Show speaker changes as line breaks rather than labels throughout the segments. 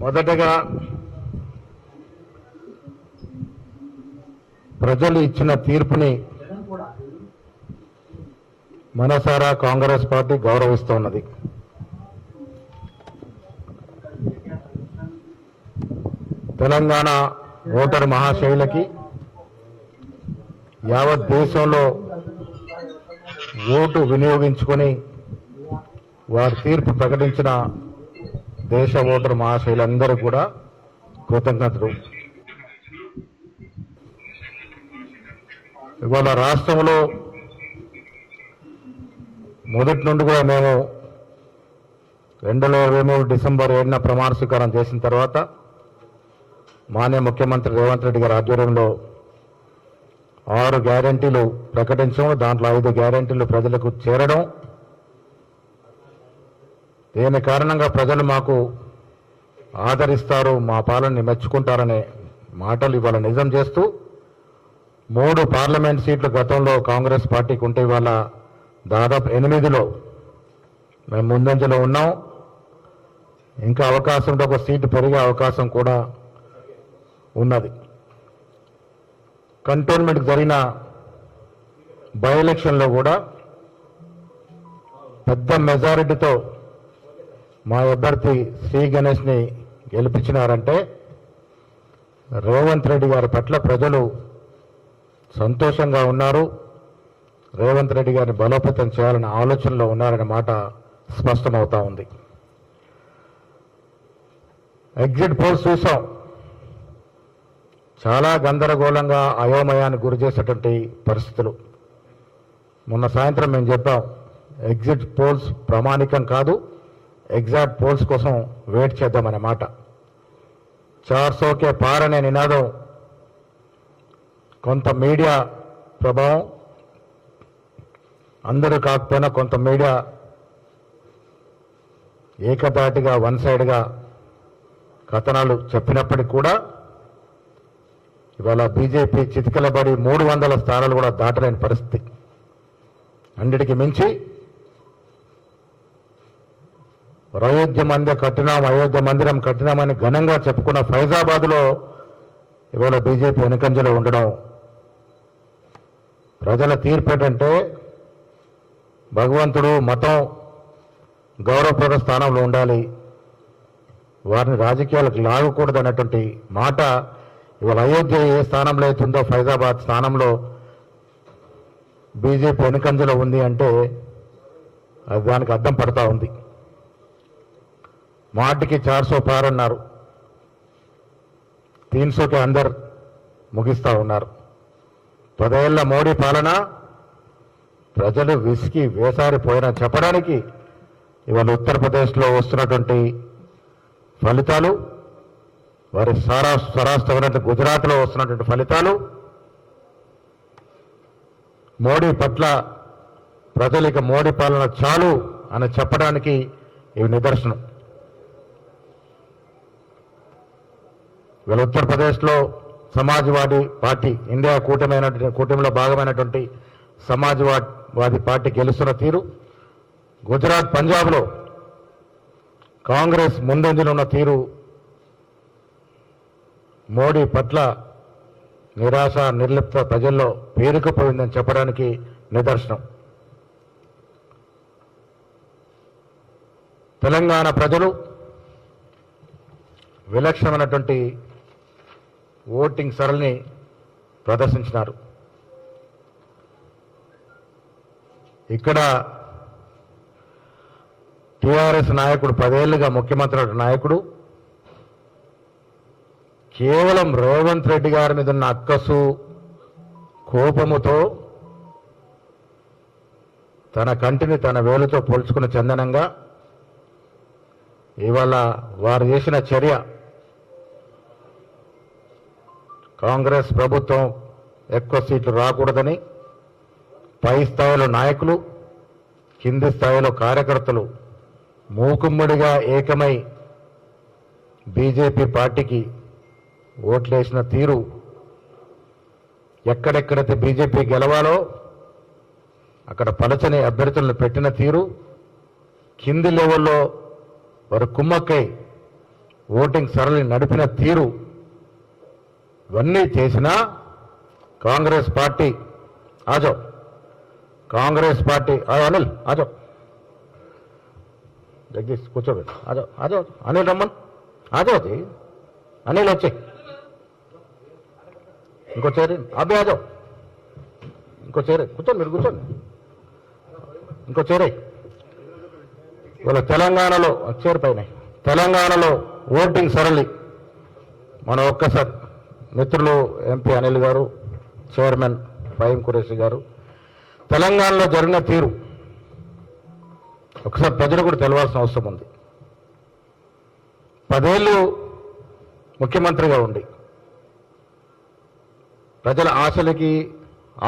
మొదటగా ప్రజలు ఇచ్చిన తీర్పుని మనసారా కాంగ్రెస్ పార్టీ గౌరవిస్తున్నది. తెలంగాణ ఓటరు మహాశైలకి యావత్ దేశంలో ఓటు వినియోగించుకొని వారి తీర్పు ప్రకటించిన దేశ ఓటరు మహాశైలందరూ కూడా కృతజ్ఞతలు. ఇవాళ రాష్ట్రంలో మొదటి నుండి కూడా మేము 2023 డిసెంబర్ 7న ప్రమాణ స్వీకారం చేసిన తర్వాత మాన్య ముఖ్యమంత్రి రేవంత్ రెడ్డి గారి ఆధ్వర్యంలో 6 గ్యారెంటీలు ప్రకటించడం, దాంట్లో 5 గ్యారెంటీలు ప్రజలకు చేరడం, దీని కారణంగా ప్రజలు మాకు ఆదరిస్తారు, మా పాలనని మెచ్చుకుంటారనే మాటలు ఇవాళ నిజం చేస్తూ 3 పార్లమెంట్ సీట్లు గతంలో కాంగ్రెస్ పార్టీకి ఉంటే ఇవాళ దాదాపు 8లో మేము ముందంజలో ఉన్నాం. ఇంకా అవకాశం ఉంటే ఒక సీటు పెరిగే అవకాశం కూడా ఉన్నది. కంటోన్మెంట్కి జరిగిన బై ఎలక్షన్లో కూడా పెద్ద మెజారిటీతో మా అభ్యర్థి శ్రీ గణేష్ని గెలిపించినారంటే రేవంత్ రెడ్డి గారి పట్ల ప్రజలు సంతోషంగా ఉన్నారు, రేవంత్ రెడ్డి గారిని బలోపేతం చేయాలనే ఆలోచనలో ఉన్నారనే మాట స్పష్టమవుతా ఉంది. ఎగ్జిట్ పోల్స్ చూసాం, చాలా గందరగోళంగా అయోమయానికి గురి చేసేటువంటి పరిస్థితులు. మొన్న సాయంత్రం మేము చెప్పాం, ఎగ్జిట్ పోల్స్ ప్రామాణికం కాదు, ఎగ్జాక్ట్ పోల్స్ కోసం వెయిట్ చేద్దామనే మాట. 400కే పార్ అనే నినాదం కొంత మీడియా ప్రభావం, అందరూ కాకపోయినా కొంత మీడియా ఏకదాటిగా వన్ సైడ్గా కథనాలు చెప్పినప్పటికీ కూడా ఇవాళ బీజేపీ చితికిలబడి 300 స్థానాలు కూడా దాటలేని పరిస్థితి. అన్నిటికీ మించి అయోధ్య మందిరం కట్టినామని ఘనంగా చెప్పుకున్న ఫైజాబాద్లో ఇవాళ బీజేపీ వెనుకంజలో ఉండడం, ప్రజల తీర్పు ఏంటంటే భగవంతుడు మతం గౌరవప్రద స్థానంలో ఉండాలి, వారిని రాజకీయాలకు లాగకూడదు అన్నటువంటి మాట ఇవాళ అయోధ్య ఏ స్థానంలో అవుతుందో ఫైజాబాద్ స్థానంలో బీజేపీ వెనుకంజలో ఉంది అంటే అది దానికి అద్దం పడతా ఉంది. మాటికి 400 పార్ అన్నారు, 300కే అందరు ముగిస్తూ ఉన్నారు. 10 ఏళ్ల మోడీ పాలన ప్రజలు విసికి వేసారిపోయినా చెప్పడానికి ఇవాళ ఉత్తరప్రదేశ్లో వస్తున్నటువంటి ఫలితాలు, వారి స్వరాష్ట్ర గుజరాత్లో వస్తున్నటువంటి ఫలితాలు, మోడీ పట్ల ప్రజలకి మోడీ పాలన చాలు అని చెప్పడానికి ఇవి నిదర్శనం. ఇవాళ ఉత్తరప్రదేశ్లో సమాజ్వాదీ పార్టీ, ఇండియా కూటమిలో భాగమైనటువంటి సమాజ్వాదీ పార్టీ గెలుస్తున్న తీరు, గుజరాత్ పంజాబ్లో కాంగ్రెస్ ముందంజలో ఉన్న తీరు మోడీ పట్ల నిరాశ నిర్లిప్త ప్రజల్లో పేరుకుపోయిందని చెప్పడానికి నిదర్శనం. తెలంగాణ ప్రజలు విలక్షణమైనటువంటి ఓటింగ్ సరళిని ప్రదర్శించినారు. ఇక్కడ టీఆర్ఎస్ నాయకుడు, 10 ఏళ్లుగా ముఖ్యమంత్రి నాయకుడు, కేవలం రేవంత్ రెడ్డి గారి మీద ఉన్న అక్కసు కోపముతో తన కంటిని తన వేలుతో పోల్చుకున్న చందనంగా ఇవాళ వారు చేసిన చర్య కాంగ్రెస్ ప్రభుత్వం ఎక్కువ సీట్లు రాకూడదని పై స్థాయిలో నాయకులు, కింది స్థాయిలో కార్యకర్తలు మూకుమ్మడిగా ఏకమై బీజేపీ పార్టీకి ఓట్లేసిన తీరు, ఎక్కడెక్కడైతే బీజేపీ గెలవాలో అక్కడ పలచని అభ్యర్థులను పెట్టిన తీరు, కింది లెవెల్లో వారు కుమ్మక్కై ఓటింగ్ సరళి నడిపిన తీరు ఇవన్నీ చేసినా కాంగ్రెస్ పార్టీ ఆజో కాంగ్రెస్ పార్టీ అనిల్ ఆజో జగదీష్ కూర్చోబెట్టు ఆజో ఆజో అనిల్ రమ్మన్ ఆజో అది అనిల్ వచ్చే ఇంకో చేరి అబ్బే ఆజో ఇంకో చేరే కూర్చోండి మీరు కూర్చోండి ఇంకో చేరే ఇవాళ తెలంగాణలో చేరు పైన తెలంగాణలో ఓటింగ్ సరళి మన ఒక్కసారి మిత్రులు ఎంపీ అనిల్ గారు చైర్మన్ ఫహీం ఖురేషీ గారు తెలంగాణలో జరిగిన తీరు ఒకసారి ప్రజలు కూడా తెలవాల్సిన అవసరం ఉంది. 10 ఏళ్ళు ముఖ్యమంత్రిగా ఉండి ప్రజల ఆశలకి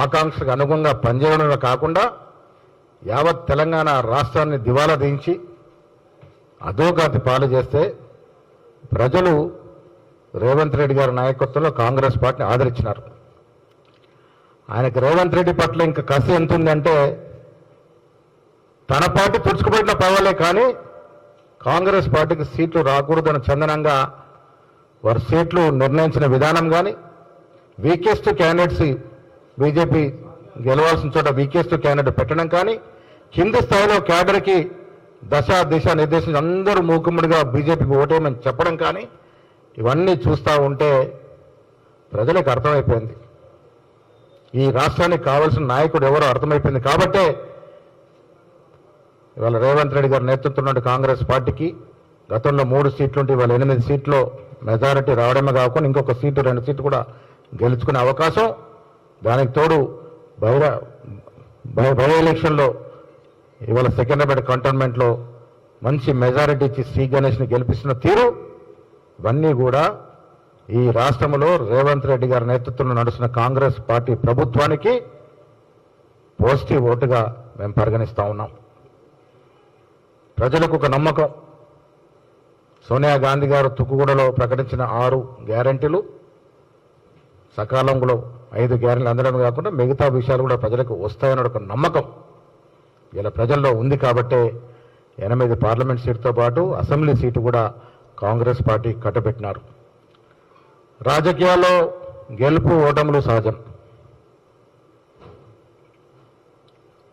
ఆకాంక్షలకు అనుగుణంగా పనిచేయడమే కాకుండా యావత్ తెలంగాణ రాష్ట్రాన్ని దివాలా దించి అధోగతి పాలు చేస్తే ప్రజలు రేవంత్ రెడ్డి గారి నాయకత్వంలో కాంగ్రెస్ పార్టీని ఆదరించినారు. ఆయనకు రేవంత్ రెడ్డి పట్ల ఇంకా కసి ఎంత ఉందంటే తన పార్టీ పుడుచుకుపోయిన పర్వాలే కానీ కాంగ్రెస్ పార్టీకి సీట్లు రాకూడదని చందనంగా వారి సీట్లు నిర్ణయించిన విధానం కానీ వీకెస్ట్ క్యాండిడేట్స్ బీజేపీ గెలవాల్సిన చోట వీకెస్ట్ క్యాండిడేట్ పెట్టడం కానీ కింది స్థాయిలో క్యాడర్కి దిశ నిర్దేశించి అందరూ మూకుమ్మడిగా బీజేపీకి ఓటేయమని చెప్పడం కానీ ఇవన్నీ చూస్తూ ఉంటే ప్రజలకు అర్థమైపోయింది ఈ రాష్ట్రానికి కావాల్సిన నాయకుడు ఎవరో అర్థమైపోయింది. కాబట్టే ఇవాళ రేవంత్ రెడ్డి గారి నేతృత్వంలో కాంగ్రెస్ పార్టీకి గతంలో 3 సీట్లుంటే ఇవాళ 8 సీట్లు మెజారిటీ రావడమే కాకుండా ఇంకొక సీటు 2 సీట్లు కూడా గెలుచుకునే అవకాశం. దానికి తోడు బై ఎలక్షన్లో ఇవాళ సికింద్రాబాద్ కంటోన్మెంట్లో మంచి మెజారిటీ ఇచ్చి శ్రీ గణేష్ని గెలిపిస్తున్న తీరు ఇవన్నీ కూడా ఈ రాష్ట్రంలో రేవంత్ రెడ్డి గారి నేతృత్వంలో నడుస్తున్న కాంగ్రెస్ పార్టీ ప్రభుత్వానికి పాజిటివ్ ఓటుగా మేము పరిగణిస్తా ఉన్నాం. ప్రజలకు ఒక నమ్మకం. సోనియా గాంధీ గారు తుక్కుగూడలో ప్రకటించిన 6 గ్యారంటీలు సకాలంలో 5 గ్యారెంటీలు అందడమే కాకుండా మిగతా విషయాలు కూడా ప్రజలకు వస్తాయన్న ఒక నమ్మకం ఇలా ప్రజల్లో ఉంది. కాబట్టే 8 పార్లమెంట్ సీటుతో పాటు అసెంబ్లీ సీటు కూడా కాంగ్రెస్ పార్టీ కట్టబెట్టినారు. రాజకీయాల్లో గెలుపు ఓటములు సహజం.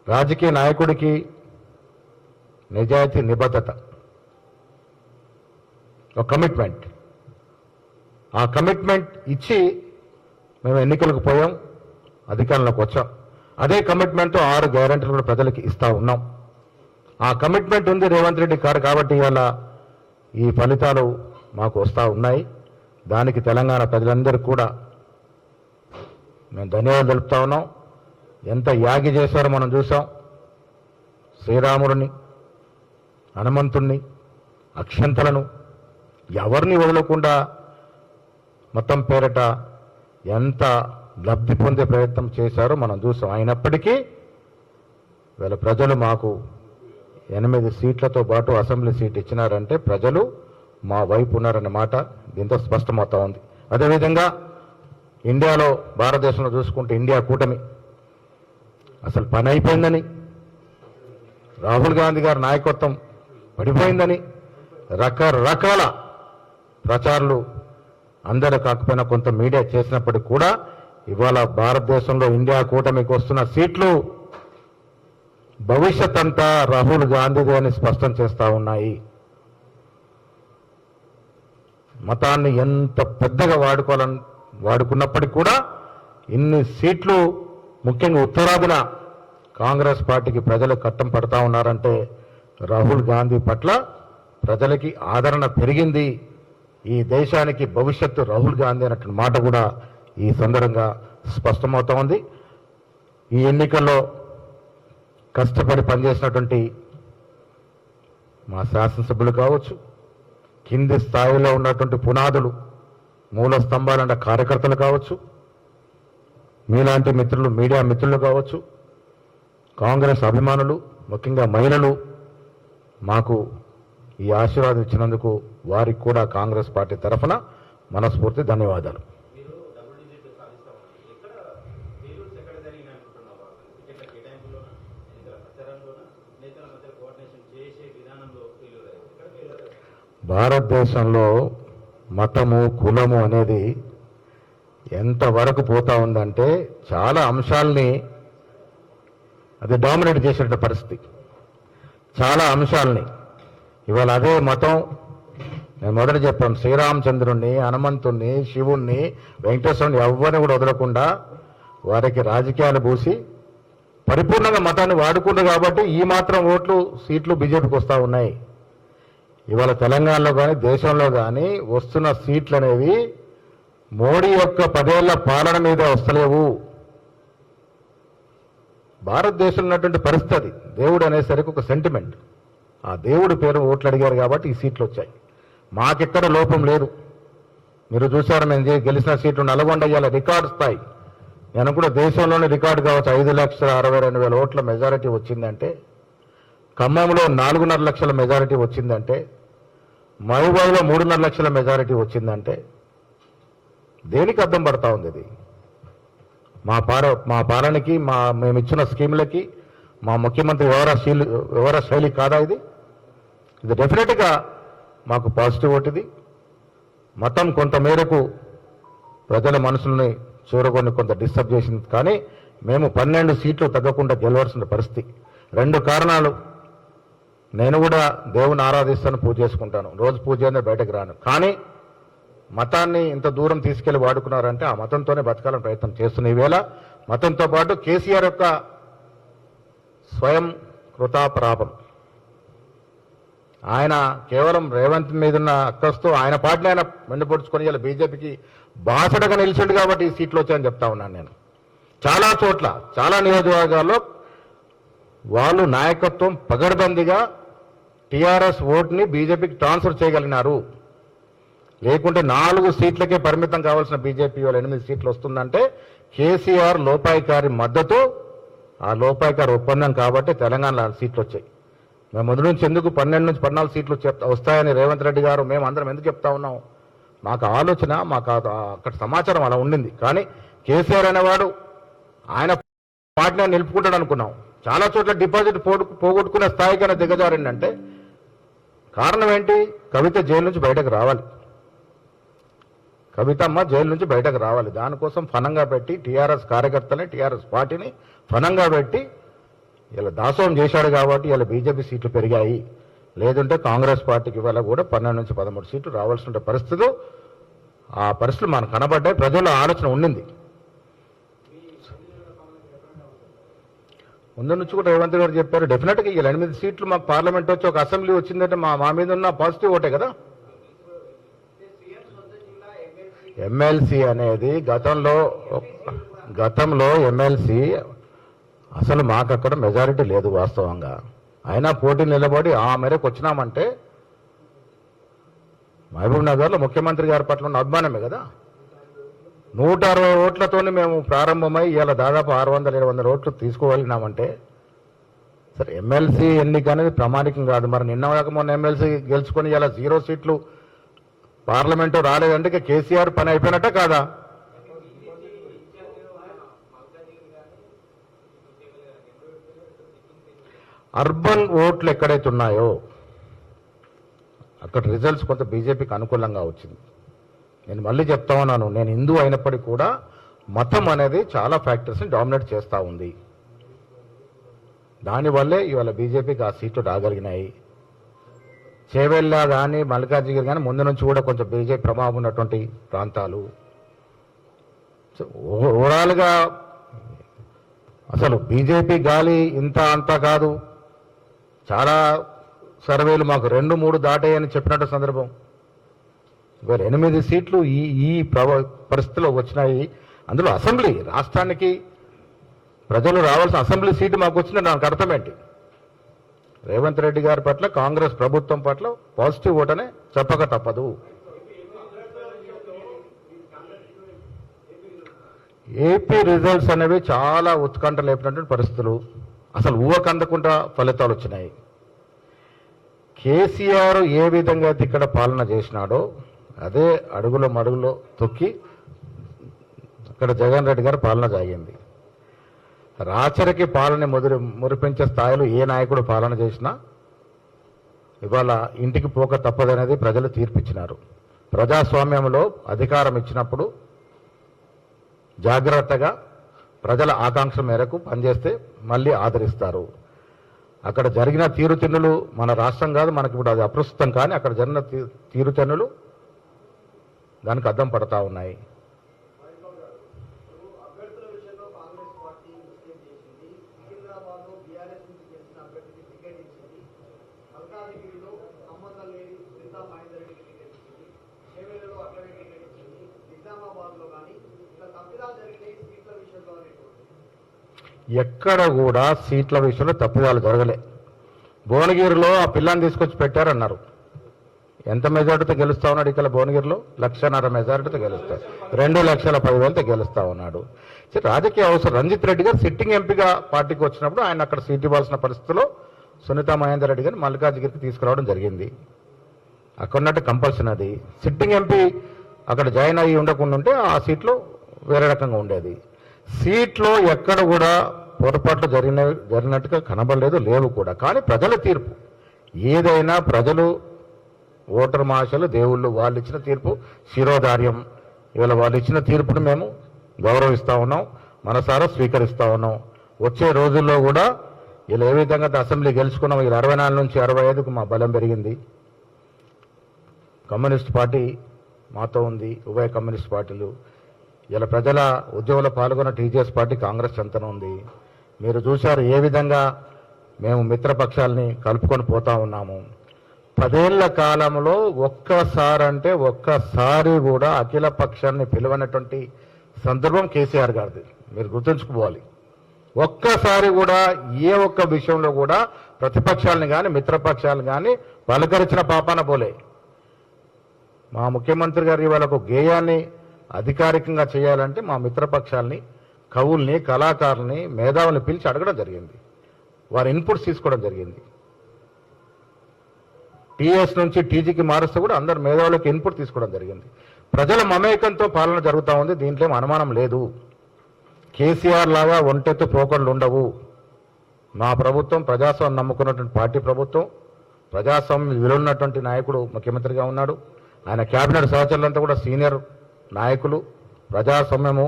రాజకీయ నాయకుడికి నిజాయితీ, నిబద్ధత, ఒక కమిట్మెంట్. ఆ కమిట్మెంట్ ఇచ్చి మేము ఎన్నికలకు పోయాం, అధికారంలోకి వచ్చాం. అదే కమిట్మెంట్తో 6 గ్యారెంటీలు కూడా ప్రజలకి ఇస్తా ఉన్నాం. ఆ కమిట్మెంట్ ఉంది రేవంత్ రెడ్డి గారు కాబట్టి ఇవాళ ఈ ఫలితాలు మాకు వస్తూ ఉన్నాయి. దానికి తెలంగాణ ప్రజలందరికీ కూడా మేము ధన్యవాదాలు తెలుపుతా ఉన్నాం. ఎంత యాగి చేశారో మనం చూసాం. శ్రీరాముడిని, హనుమంతుణ్ణి, అక్షంతలను ఎవరిని వదలకుండా మొత్తం పేరట ఎంత లబ్ధి పొందే ప్రయత్నం చేశారో మనం చూసాం. అయినప్పటికీ వీళ్ళ ప్రజలు మాకు 8 సీట్లతో పాటు అసెంబ్లీ సీట్ ఇచ్చినారంటే ప్రజలు మా వైపు ఉన్నారన్న మాట దీంతో స్పష్టమవుతా ఉంది. అదేవిధంగా ఇండియాలో, భారతదేశంలో చూసుకుంటే ఇండియా కూటమి అసలు పని అయిపోయిందని, రాహుల్ గాంధీ గారి నాయకత్వం పడిపోయిందని రకరకాల ప్రచారాలు అందరూ కాకపోయినా కొంత మీడియా చేసినప్పటికీ కూడా ఇవాళ భారతదేశంలో ఇండియా కూటమికి వస్తున్న సీట్లు భవిష్యత్ అంతా రాహుల్ గాంధీదే అని స్పష్టం చేస్తా ఉన్నాయి. మతాన్ని ఎంత పెద్దగా వాడుకున్నప్పటికీ కూడా ఇన్ని సీట్లు ముఖ్యంగా ఉత్తరాదిన కాంగ్రెస్ పార్టీకి ప్రజలు కట్టం పడతా ఉన్నారంటే రాహుల్ గాంధీ పట్ల ప్రజలకి ఆదరణ పెరిగింది. ఈ దేశానికి భవిష్యత్తు రాహుల్ గాంధీ అన్నటువంటి మాట కూడా ఈ సందర్భంగా స్పష్టమవుతా ఉంది. ఈ ఎన్నికల్లో కష్టపడి పనిచేసినటువంటి మా శాసనసభ్యులు కావచ్చు, కింది స్థాయిలో ఉన్నటువంటి పునాదులు, మూల స్తంభాలంటే కార్యకర్తలు కావచ్చు, మీలాంటి మిత్రులు, మీడియా మిత్రులు కావచ్చు, కాంగ్రెస్ అభిమానులు, ముఖ్యంగా మహిళలు మాకు ఈ ఆశీర్వాదం ఇచ్చినందుకు వారికి కూడా కాంగ్రెస్ పార్టీ తరఫున మనస్ఫూర్తి ధన్యవాదాలు.
నేతల మధ్య కోఆర్డినేషన్ చేసే విధానం
భారతదేశంలో మతము కులము అనేది ఎంతవరకు పోతా ఉందంటే చాలా అంశాలని అది డామినేట్ చేసేట పరిస్థితి. చాలా అంశాలని ఇవాళ అదే మతం. నేను మొదట చెప్పాను, శ్రీరామచంద్రుణ్ణి, హనుమంతుణ్ణి, శివుణ్ణి, వెంకటేశ్వరుని ఎవరిని కూడా వదలకుండా వారికి రాజకీయాలు పూసి పరిపూర్ణంగా మతాన్ని వాడుకుంటారు. కాబట్టి ఈ మాత్రం ఓట్లు సీట్లు బీజేపీకి వస్తూ ఉన్నాయి. ఇవాళ తెలంగాణలో కానీ దేశంలో కానీ వస్తున్న సీట్లు అనేవి మోడీ యొక్క 10 ఏళ్ల పాలన మీద వస్తలేవు. భారతదేశంలో ఉన్నటువంటి పరిస్థితి, దేవుడు అనేసరికి ఒక సెంటిమెంట్. ఆ దేవుడి పేరు ఓట్లు అడిగారు కాబట్టి ఈ సీట్లు వచ్చాయి. మాకెక్కడ లోపం లేదు. మీరు చూసారు, మేము గెలిచిన సీట్లు నల్గొండ ఇవాళ రికార్డు స్థాయి. నేను కూడా దేశంలోనే రికార్డు కావచ్చు. 5,62,000 ఓట్ల మెజారిటీ వచ్చిందంటే, ఖమ్మంలో 4.5 లక్షల మెజారిటీ వచ్చిందంటే, మహబూబాబాద్లో 3.5 లక్షల మెజారిటీ వచ్చిందంటే దేనికి అర్థం పడతా ఉంది? ఇది మా పాలనకి, మేము ఇచ్చిన స్కీములకి, మా ముఖ్యమంత్రి వ్యవహార శైలి కాదా ఇది? ఇది డెఫినెట్గా మాకు పాజిటివ్ ఓటు. ఇది మతం కొంత మేరకు ప్రజల మనసుల్ని చూరగొని కొంత డిస్టర్బ్ చేసింది. కానీ మేము 12 సీట్లు తగ్గకుండా గెలవాల్సిన పరిస్థితి. 2 కారణాలు. నేను కూడా దేవుని ఆరాధిస్తాను, పూజ చేసుకుంటాను. రోజు పూజ అనేది బయటకు రాను. కానీ మతాన్ని ఇంత దూరం తీసుకెళ్లి వాడుకున్నారంటే ఆ మతంతోనే బతకాలని ప్రయత్నం చేస్తున్న ఈవేళ మతంతో పాటు కేసీఆర్ యొక్క స్వయం కృతాపరాపం. ఆయన కేవలం రేవంత్ మీద ఉన్న అక్కస్తో ఆయన పార్టీని ఆయన మెండుపరుచుకొని ఇలా బీజేపీకి బాసటగా నిలిచిండు కాబట్టి ఈ సీట్లు వచ్చాయని చెప్తా ఉన్నాను. నేను చాలా చోట్ల, చాలా నియోజకవర్గాల్లో వాళ్ళు నాయకత్వం పగడ్బందీగా టీఆర్ఎస్ ఓటుని బీజేపీకి ట్రాన్స్ఫర్ చేయగలిగినారు. లేకుంటే 4 సీట్లకే పరిమితం కావాల్సిన బీజేపీ వాళ్ళు 8 సీట్లు వస్తుందంటే కేసీఆర్ లోపాయికారి మద్దతు, ఆ లోపాయికారి ఒప్పందం కాబట్టి తెలంగాణలో 6 సీట్లు వచ్చాయి. మేము ముందు నుంచి ఎందుకు 12 నుంచి 14 సీట్లు వస్తాయని రేవంత్ రెడ్డి గారు, మేము అందరం ఎందుకు చెప్తా ఉన్నాం? మాకు ఆలోచన, మాకు అక్కడ సమాచారం అలా ఉండింది. కానీ కేసీఆర్ అనేవాడు ఆయన పార్టీని నిలుపుకుంటాడు అనుకున్నాం. చాలా చోట్ల డిపాజిట్ పోగొట్టుకునే స్థాయికైనా దిగజారిందంటే కారణం ఏంటి? కవిత జైలు నుంచి బయటకు రావాలి. కవితమ్మ జైలు నుంచి బయటకు రావాలి. దానికోసం ఫనంగా పెట్టి టీఆర్ఎస్ కార్యకర్తలని, టీఆర్ఎస్ పార్టీని ఫనంగా పెట్టి ఇలా దాసోహం చేశాడు కాబట్టి ఇలా బీజేపీ సీట్లు పెరిగాయి. లేదంటే కాంగ్రెస్ పార్టీకి ఇవాళ కూడా 12 నుంచి 13 సీట్లు రావాల్సిన పరిస్థితులు, ఆ పరిస్థితులు మనకు కనబడ్డాయి. ప్రజల ఆలోచన ఉండింది. ముందు నుంచి కూడా రేవంత్ గారు చెప్పారు, డెఫినెట్గా ఇలా 8 సీట్లు మాకు పార్లమెంట్ వచ్చి ఒక అసెంబ్లీ వచ్చిందంటే మా మీద ఉన్న పాజిటివ్ ఓటే కదా. ఎమ్మెల్సీ అనేది గతంలో ఎమ్మెల్సీ అసలు మాకు అక్కడ మెజారిటీ లేదు వాస్తవంగా. అయినా పోటీ నిలబడి ఆ మేరకు వచ్చినామంటే మహబూబ్ నగర్లో ముఖ్యమంత్రి గారి పట్ల ఉన్న అభిమానమే కదా. 160 ఓట్లతోని మేము ప్రారంభమై ఇలా దాదాపు 600-700 ఓట్లు తీసుకోగలిగినామంటే సరే, ఎమ్మెల్సీ ఎన్నిక అనేది ప్రామాణికం కాదు. మరి నిన్న మొన్న ఎమ్మెల్సీ గెలుచుకొని ఇలా 0 సీట్లు పార్లమెంటు రాలేదంటే కేసీఆర్ పని అయిపోయినట్ట కాదా? అర్బన్ ఓట్లు ఎక్కడైతే ఉన్నాయో అక్కడ రిజల్ట్స్ కొంత బీజేపీకి అనుకూలంగా వచ్చింది. నేను మళ్ళీ చెప్తా ఉన్నాను, నేను హిందూ అయినప్పటికీ కూడా మతం అనేది చాలా ఫ్యాక్టర్స్ని డామినేట్ చేస్తూ ఉంది. దానివల్లే ఇవాళ బీజేపీకి ఆ సీట్లు రాగలిగినాయి. చేవెళ్ళ కానీ మల్కాజ్గిరి కానీ ముందు నుంచి కూడా కొంచెం బీజేపీ ప్రభావం ఉన్నటువంటి ప్రాంతాలు. ఓవరాల్గా అసలు బీజేపీ గాలి ఇంత అంతా కాదు. చాలా సర్వేలు మాకు 2-3 దాటాయని చెప్పినట్టు సందర్భం. 8 సీట్లు ఈ పరిస్థితిలో వచ్చినాయి. అందులో అసెంబ్లీ, రాష్ట్రానికి ప్రజలు రావాల్సిన అసెంబ్లీ సీటు మాకు వచ్చిందని నాకు అర్థమేంటి? రేవంత్ రెడ్డి గారి పట్ల, కాంగ్రెస్ ప్రభుత్వం పట్ల పాజిటివ్ ఓటనే చెప్పక తప్పదు. ఏపీ రిజల్ట్స్ అనేవి చాలా ఉత్కంఠ లేపినటువంటి పరిస్థితులు. అసలు ఊహకందకుండా ఫలితాలు వచ్చినాయి. కేసీఆర్ ఏ విధంగా అయితే ఇక్కడ పాలన చేసినాడో అదే అడుగులో మడుగులో తొక్కి అక్కడ జగన్ రెడ్డి గారి పాలన సాగింది. రాచరికి పాలన మురిపించే స్థాయిలో ఏ నాయకుడు పాలన చేసినా ఇవాళ ఇంటికి పోక తప్పదనేది ప్రజలు తీర్పిచ్చినారు. ప్రజాస్వామ్యంలో అధికారం ఇచ్చినప్పుడు జాగ్రత్తగా ప్రజల ఆకాంక్ష మేరకు పనిచేస్తే మళ్ళీ ఆదరిస్తారు. అక్కడ జరిగిన తీరుతెన్నులు మన రాష్ట్రం కాదు, మనకి ఇప్పుడు అది అప్రస్తుతం, కానీ అక్కడ జరిగిన తీరుతెన్నులు దానికి అద్దం పడతా ఉన్నాయి. ఎక్కడ కూడా సీట్ల విషయంలో తప్పిదాలు జరగలే. భువనగిరిలో ఆ పిల్లని తీసుకొచ్చి పెట్టారన్నారు. ఎంత మెజార్టీతో గెలుస్తా ఉన్నాడు? ఇక్కడ భువనగిరిలో 1,50,000 మెజార్టీతో గెలుస్తాడు. 2,10,000తో గెలుస్తా ఉన్నాడు. రాజకీయ అవసరం. రంజిత్ రెడ్డి గారు సిట్టింగ్ ఎంపీగా పార్టీకి వచ్చినప్పుడు ఆయన అక్కడ సీట్ ఇవ్వాల్సిన పరిస్థితిలో సునీతా మహేందర్ రెడ్డి గారిని మల్లికార్జుగిరికి తీసుకురావడం జరిగింది. అక్కడ ఉన్నట్టు కంపల్సరీ అది. సిట్టింగ్ ఎంపీ అక్కడ జాయిన్ అయ్యి ఉండకుండా ఉంటే ఆ సీట్లో వేరే రకంగా ఉండేది. సీట్లో ఎక్కడ కూడా పొరపాట్లు జరిగినట్టుగా కనబడలేదు, లేవు కూడా. కానీ ప్రజల తీర్పు ఏదైనా, ప్రజలు ఓటర్ మహాశయులు దేవుళ్ళు, వాళ్ళు ఇచ్చిన తీర్పు శిరోధార్యం. ఇవాళ వాళ్ళు ఇచ్చిన తీర్పును మేము గౌరవిస్తూ ఉన్నాం, మనసారా స్వీకరిస్తూ ఉన్నాం. వచ్చే రోజుల్లో కూడా ఇలా ఏ విధంగా అసెంబ్లీ గెలుచుకున్నాం, ఇలా 64 నుంచి 65కు మా బలం పెరిగింది. కమ్యూనిస్ట్ పార్టీ మాతో ఉంది, ఉభయ కమ్యూనిస్ట్ పార్టీలు. ఇలా ప్రజల ఉద్యమంలో పాల్గొన్న టీజీఎస్ పార్టీ కాంగ్రెస్ చెంతన ఉంది. మీరు చూశారు ఏ విధంగా మేము మిత్రపక్షాలని కలుపుకొని పోతా ఉన్నాము. 10 ఏళ్ల కాలంలో ఒక్కసారి కూడా అఖిల పక్షాన్ని పిలువనటువంటి సందర్భం కేసీఆర్ గారిది. మీరు గుర్తుంచుకోవాలి. ఒక్కసారి కూడా ఏ ఒక్క విషయంలో కూడా ప్రతిపక్షాలను కానీ మిత్రపక్షాలను కానీ పలకరించిన పాపాన పోలే. మా ముఖ్యమంత్రి గారు ఇవాళ ఒక గేయాన్ని అధికారికంగా చేయాలంటే మా మిత్రపక్షాలని, కవుల్ని, కళాకారుల్ని, మేధావుల్ని పిలిచి అడగడం జరిగింది. వారి ఇన్పుట్స్ తీసుకోవడం జరిగింది. టీఎస్ నుంచి టీజీకి మారుస్తూ కూడా అందరు మేధావులకు ఇన్పుట్ తీసుకోవడం జరిగింది. ప్రజల మమేకంతో పాలన జరుగుతూ ఉంది. దీంట్లో అనుమానం లేదు. కేసీఆర్ లాగా ఒంటెత్తు పోకడలు ఉండవు. మా ప్రభుత్వం ప్రజాస్వామ్యం నమ్ముకున్నటువంటి పార్టీ ప్రభుత్వం. ప్రజాస్వామ్యం విలువన్నటువంటి నాయకుడు ముఖ్యమంత్రిగా ఉన్నాడు. ఆయన క్యాబినెట్ సహచరులంతా కూడా సీనియర్ నాయకులు. ప్రజాస్వామ్యము,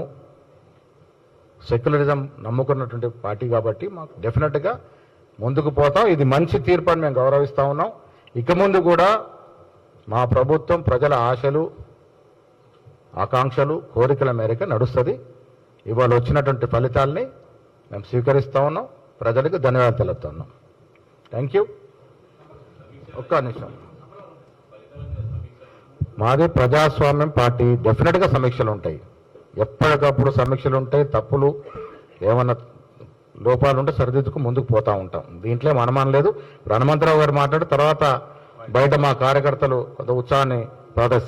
సెక్యులరిజం నమ్ముకున్నటువంటి పార్టీ కాబట్టి మాకు డెఫినెట్గా ముందుకు పోతాం. ఇది మంచి తీర్పు అని మేము గౌరవిస్తూ ఉన్నాం. ఇక ముందు కూడా మా ప్రభుత్వం ప్రజల ఆశలు, ఆకాంక్షలు, కోరికల మేరకు నడుస్తుంది. ఇవాళ వచ్చినటువంటి ఫలితాలని మేము స్వీకరిస్తూ ఉన్నాం. ప్రజలకు ధన్యవాదాలు తెలుపుతా ఉన్నాం. Thank you. ఒక్క నిమిషం. మాది ప్రజాస్వామ్యం పార్టీ. డెఫినెట్గా సమీక్షలు ఉంటాయి, ఎప్పటికప్పుడు సమీక్షలు ఉంటాయి. తప్పులు ఏమన్నా లోపాలు ఉంటే సరిదిద్దుకు ముందుకు పోతూ ఉంటాం. దీంట్లో అనుమానం లేదు. హనుమంతరావు గారు మాట్లాడిన తర్వాత బయట మా కార్యకర్తలు కొంత ఉత్సాహాన్ని ప్రదర్శిస్తారు.